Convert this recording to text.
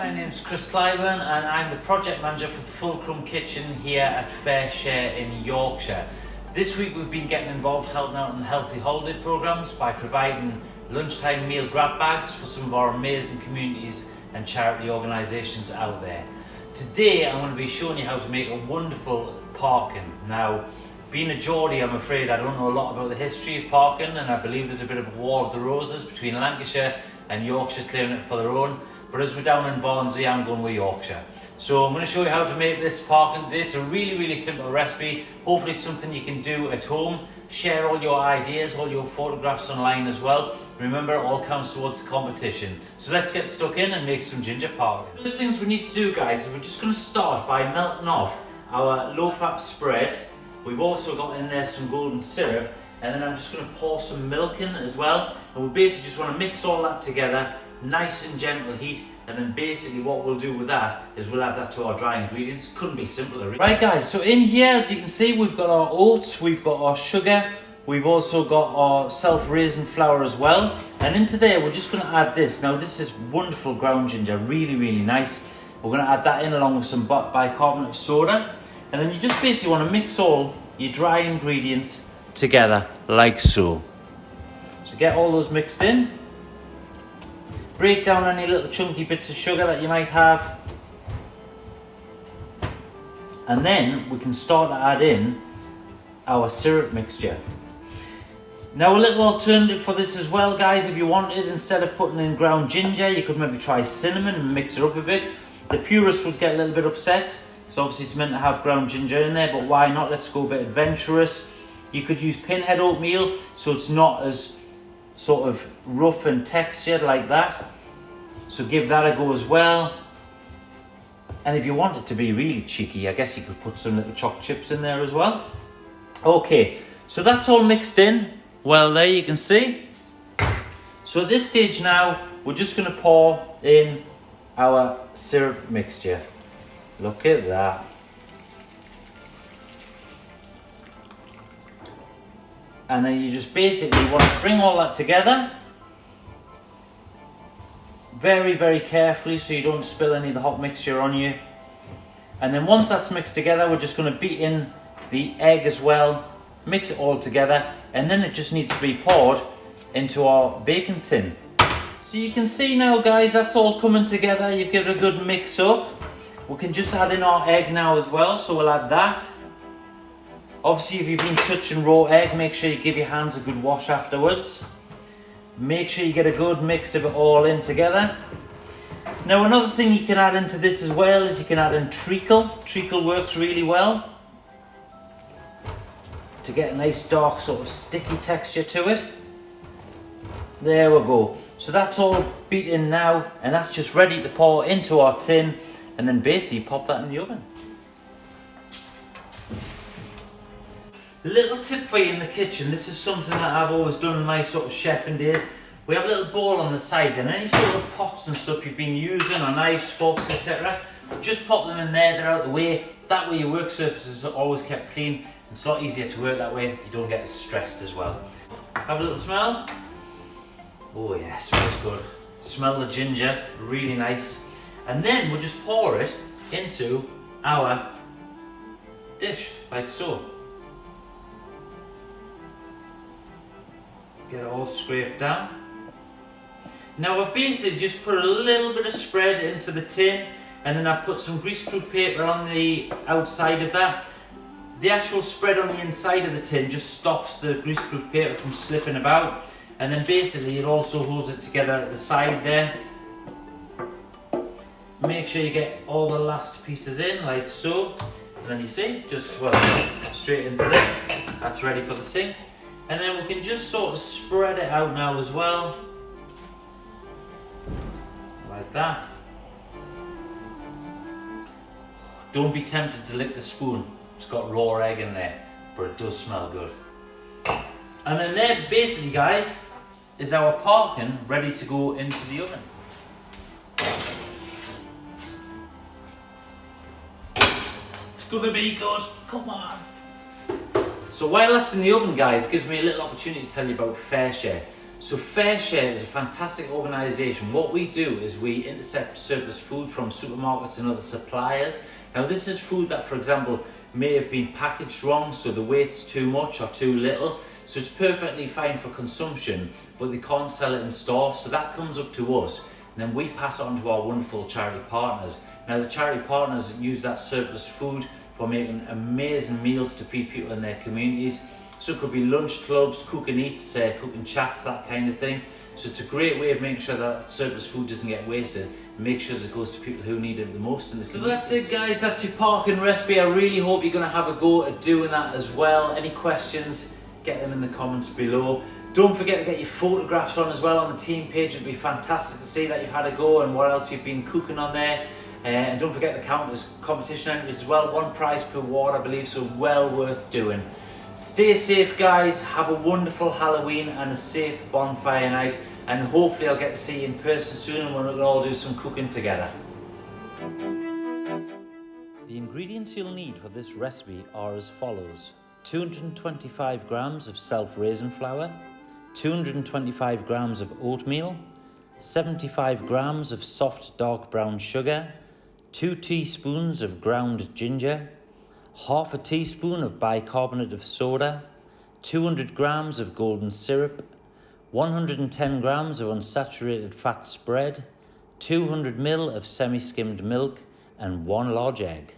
My name's Chris Clyburn and I'm the project manager for the Fulcrum Kitchen here at FARESHARE in Yorkshire. This week we've been getting involved helping out in the healthy holiday programmes by providing lunchtime meal grab bags for some of our amazing communities and charity organisations out there. Today I'm going to be showing you how to make a wonderful parkin. Now, being a Geordie, I'm afraid I don't know a lot about the history of parkin, and I believe there's a bit of a war of the roses between Lancashire and Yorkshire claiming it for their own. But as we're down in Barnsley, I'm going with Yorkshire. So I'm going to show you how to make this parkin today. It's a really simple recipe. Hopefully it's something you can do at home. Share all your ideas, all your photographs online as well. Remember, it all counts towards the competition. So let's get stuck in and make some ginger parkin. First things we need to do, guys, is we're just going to start by melting off our low-fat spread. We've also got in there some golden syrup, and then I'm just going to pour some milk in as well. And we basically just want to mix all that together, nice and gentle heat, and then basically what we'll do with that is we'll add that to our dry ingredients. Couldn't be simpler. Right guys, so in here, as you can see, we've got our oats, we've got our sugar, we've also got our self-raising flour as well, and into there we're just going to add this. Now this is wonderful ground ginger, really nice. We're going to add that in along with some bicarbonate of soda, and then you just basically want to mix all your dry ingredients together like so. So get all those mixed in. Break down any little chunky bits of sugar that you might have. And then we can start to add in our syrup mixture. Now a little alternative for this as well, guys, if you wanted, instead of putting in ground ginger, you could maybe try cinnamon and mix it up a bit. The purists would get a little bit upset, so obviously it's meant to have ground ginger in there, but why not? Let's go a bit adventurous. You could use pinhead oatmeal, so it's not as sort of rough and textured like that. So give that a go as well. And if you want it to be really cheeky, I guess you could put some little choc chips in there as well. Okay, so that's all mixed in. Well, there you can see. So at this stage now, we're just going to pour in our syrup mixture. Look at that. And then you just basically want to bring all that together very carefully so you don't spill any of the hot mixture on you. And then once that's mixed together, we're just going to beat in the egg as well, mix it all together, and then it just needs to be poured into our baking tin. So you can see now, guys, that's all coming together. You've given a good mix up. We can just add in our egg now as well, so we'll add that. Obviously, if you've been touching raw egg, make sure you give your hands a good wash afterwards. Make sure you get a good mix of it all in together. Now, another thing you can add into this as well is you can add in treacle. Treacle works really well to get a nice dark sort of sticky texture to it. There we go. So that's all beat in now, and that's just ready to pour into our tin, and then basically pop that in the oven. Little tip for you in the kitchen, this is something that I've always done in my sort of chefing days. We have a little bowl on the side, and any sort of pots and stuff you've been using, or knives, forks, etc., just pop them in there, they're out of the way. That way your work surfaces are always kept clean. It's a lot easier to work that way, you don't get as stressed as well. Have a little smell. Oh yeah, smells good. Smell the ginger, really nice. And then we'll just pour it into our dish, like so. Get it all scraped down. Now I've basically just put a little bit of spread into the tin, and then I've put some greaseproof paper on the outside of that. The actual spread on the inside of the tin just stops the greaseproof paper from slipping about, and then basically it also holds it together at the side there. Make sure you get all the last pieces in like so, and then you see, just straight into there. That's ready for the sink. And then we can just sort of spread it out now as well. Like that. Don't be tempted to lick the spoon. It's got raw egg in there, but it does smell good. And then there, basically, guys, is our parkin ready to go into the oven. It's gonna be good. Come on. So while that's in the oven, guys, it gives me a little opportunity to tell you about FARESHARE. So FARESHARE is a fantastic organisation. What we do is we intercept surplus food from supermarkets and other suppliers. Now this is food that, for example, may have been packaged wrong, so the weight's too much or too little. So it's perfectly fine for consumption, but they can't sell it in store. So that comes up to us, and then we pass it on to our wonderful charity partners. Now the charity partners use that surplus food for making amazing meals to feed people in their communities. So it could be lunch clubs, cook and eats, cook and chats, that kind of thing. So it's a great way of making sure that surplus food doesn't get wasted and make sure it goes to people who need it the most in this. So that's it, guys, that's your parking recipe. I really hope you're going to have a go at doing that as well. Any questions, get them in the comments below. Don't forget to get your photographs on as well on the team page. It'd be fantastic to see that you've had a go and what else you've been cooking on there. And don't forget the counters, competition entries as well. 1 prize per ward, I believe, so well worth doing. Stay safe, guys. Have a wonderful Halloween and a safe bonfire night. And hopefully I'll get to see you in person soon and we'll all do some cooking together. The ingredients you'll need for this recipe are as follows. 225 grams of self-raising flour, 225 grams of oatmeal, 75 grams of soft dark brown sugar, 2 teaspoons of ground ginger, half a teaspoon of bicarbonate of soda, 200 grams of golden syrup, 110 grams of unsaturated fat spread, 200 ml of semi-skimmed milk, and 1 large egg.